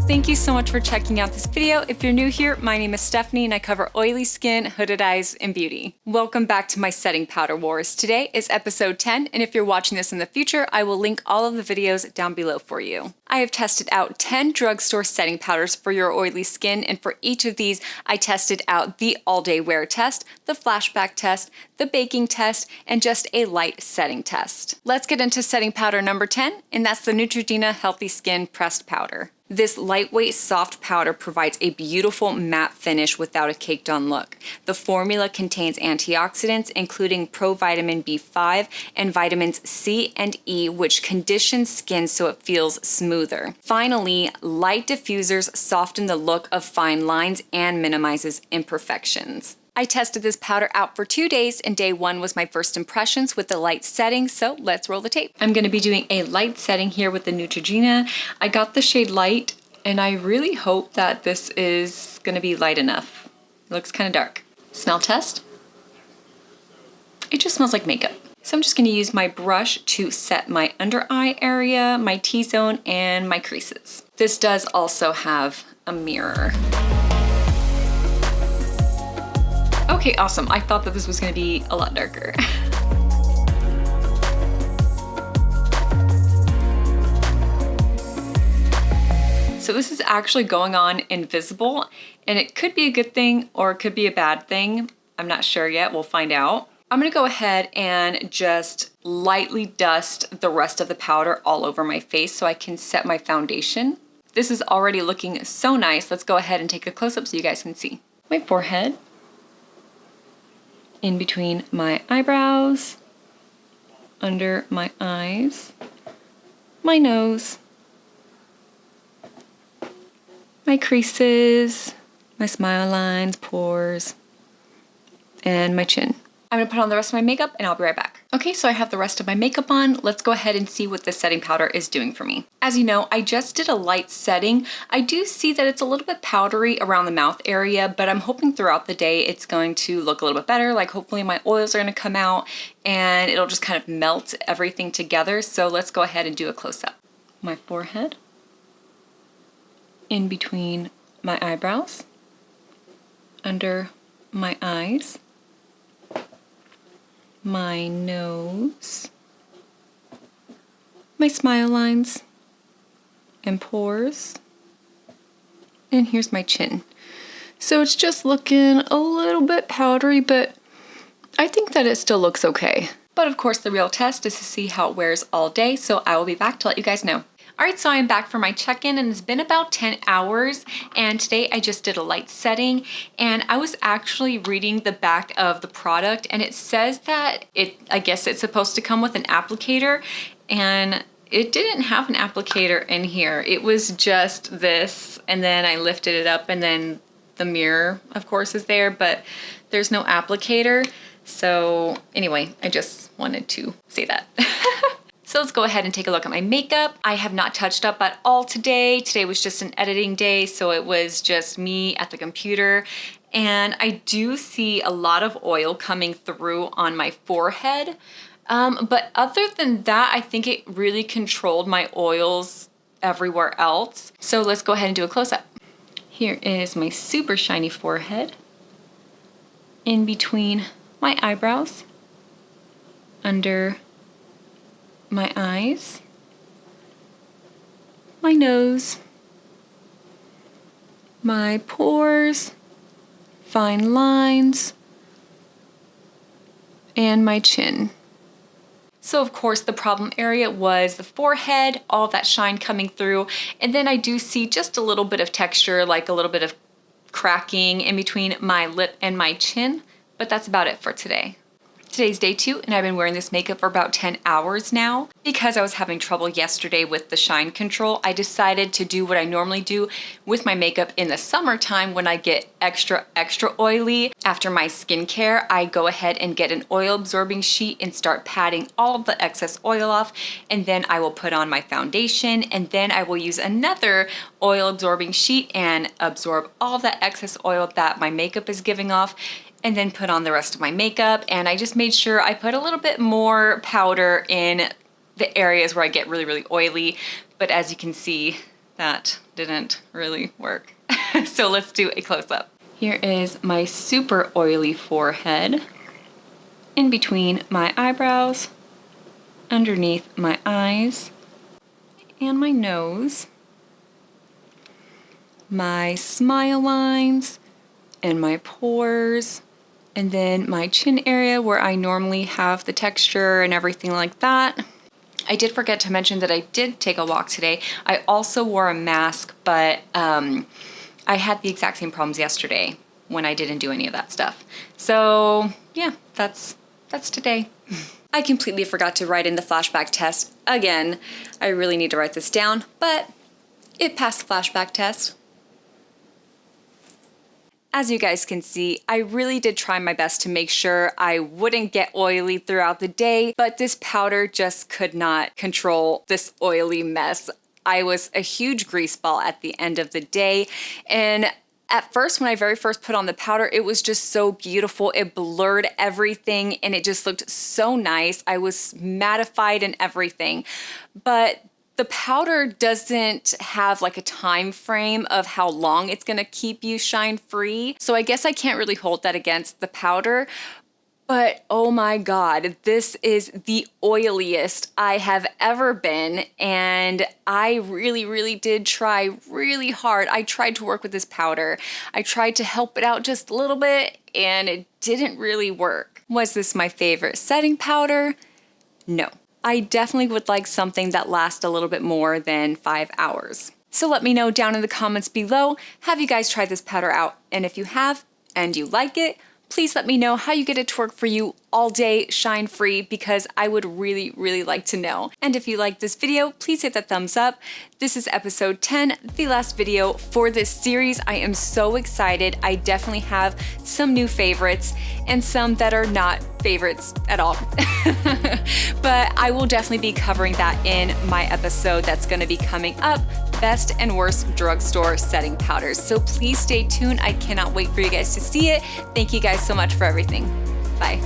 Thank you so much for checking out this video. If you're new here, my name is Stephanie and I cover oily skin, hooded eyes, and beauty. Welcome back to my setting powder wars. Today is episode 10, and if you're watching this in the future, I will link all of the videos down below for you. I have tested out 10 drugstore setting powders for your oily skin, and for each of these, I tested out the all-day wear test, the flashback test, the baking test, and just a light setting test. Let's get into setting powder number 10, and that's the Neutrogena Healthy Skin Pressed Powder. This lightweight, soft powder provides a beautiful matte finish without a caked-on look. The formula contains antioxidants, including provitamin B5 and vitamins C and E, which condition skin so it feels smoother. Finally, light diffusers soften the look of fine lines and minimizes imperfections. I tested this powder out for 2 days, and day 1 was my first impressions with the light setting, so let's roll the tape. I'm going to be doing a light setting here with the Neutrogena. I got the shade light, and I really hope that this is going to be light enough. It looks kind of dark. Smell test. It just smells like makeup. So I'm just going to use my brush to set my under eye area, my T-zone, and my creases. This does also have a mirror. Okay, awesome. I thought that this was gonna be a lot darker. So this is actually going on invisible, and it could be a good thing or it could be a bad thing. I'm not sure yet, we'll find out. I'm gonna go ahead and just lightly dust the rest of the powder all over my face so I can set my foundation. This is already looking so nice. Let's go ahead and take a close-up so you guys can see. My forehead. In between my eyebrows, under my eyes, my nose, my creases, my smile lines, pores, and my chin. I'm gonna put on the rest of my makeup and I'll be right back. Okay, so I have the rest of my makeup on. Let's go ahead and see what this setting powder is doing for me. As you know, I just did a light setting. I do see that it's a little bit powdery around the mouth area, but I'm hoping throughout the day it's going to look a little bit better. Like hopefully my oils are gonna come out and it'll just kind of melt everything together. So let's go ahead and do a close-up. My forehead, in between my eyebrows, under my eyes, my nose, my smile lines and pores, and here's my chin. So it's just looking a little bit powdery, but I think that it still looks okay. But of course the real test is to see how it wears all day, so I will be back to let you guys know. Alright, so I'm back for my check-in, and it's been about 10 hours, and today I just did a light setting, and I was actually reading the back of the product, and it says that I guess it's supposed to come with an applicator, and it didn't have an applicator in here. It was just this, and then I lifted it up, and then the mirror, of course, is there, but there's no applicator. So anyway, I just wanted to say that. So let's go ahead and take a look at my makeup. I have not touched up at all today. Today was just an editing day, so it was just me at the computer. And I do see a lot of oil coming through on my forehead. But other than that, I think it really controlled my oils everywhere else. So let's go ahead and do a close-up. Here is my super shiny forehead. In between my eyebrows, under my eyes, my nose, my pores, fine lines, and my chin. So of course the problem area was the forehead, all that shine coming through, and then I do see just a little bit of texture, like a little bit of cracking in between my lip and my chin, but that's about it for today. Today's day 2, and I've been wearing this makeup for about 10 hours now. Because I was having trouble yesterday with the shine control, I decided to do what I normally do with my makeup in the summertime when I get extra oily. After my skincare, I go ahead and get an oil absorbing sheet and start patting all of the excess oil off, and then I will put on my foundation, and then I will use another oil absorbing sheet and absorb all that excess oil that my makeup is giving off, and then put on the rest of my makeup. And I just made sure I put a little bit more powder in the areas where I get really oily. But as you can see, that didn't really work. So let's do a close-up. Here is my super oily forehead, in between my eyebrows, underneath my eyes, and my nose, my smile lines, and my pores, and then my chin area where I normally have the texture and everything like that. I did forget to mention that I did take a walk today. I also wore a mask, but I had the exact same problems yesterday when I didn't do any of that stuff. So yeah, that's today. I completely forgot to write in the flashback test again. I really need to write this down, but it passed the flashback test. As you guys can see, I really did try my best to make sure I wouldn't get oily throughout the day, but this powder just could not control this oily mess. I was a huge grease ball at the end of the day, and at first, when I very first put on the powder, it was just so beautiful. It blurred everything and it just looked so nice. I was mattified and everything, but the powder doesn't have like a time frame of how long it's gonna keep you shine free. So I guess I can't really hold that against the powder, but oh my God, this is the oiliest I have ever been. And I really did try really hard. I tried to work with this powder. I tried to help it out just a little bit and it didn't really work. Was this my favorite setting powder? No. I definitely would like something that lasts a little bit more than 5 hours. So let me know down in the comments below, have you guys tried this powder out? And if you have and you like it, please let me know how you get it to work for you all day, shine free, because I would really like to know. And if you like this video, please hit that thumbs up. This is episode 10, the last video for this series. I am so excited. I definitely have some new favorites and some that are not favorites at all. But I will definitely be covering that in my episode that's going to be coming up, best and worst drugstore setting powders. So please stay tuned. I cannot wait for you guys to see it. Thank you guys so much for everything. Bye.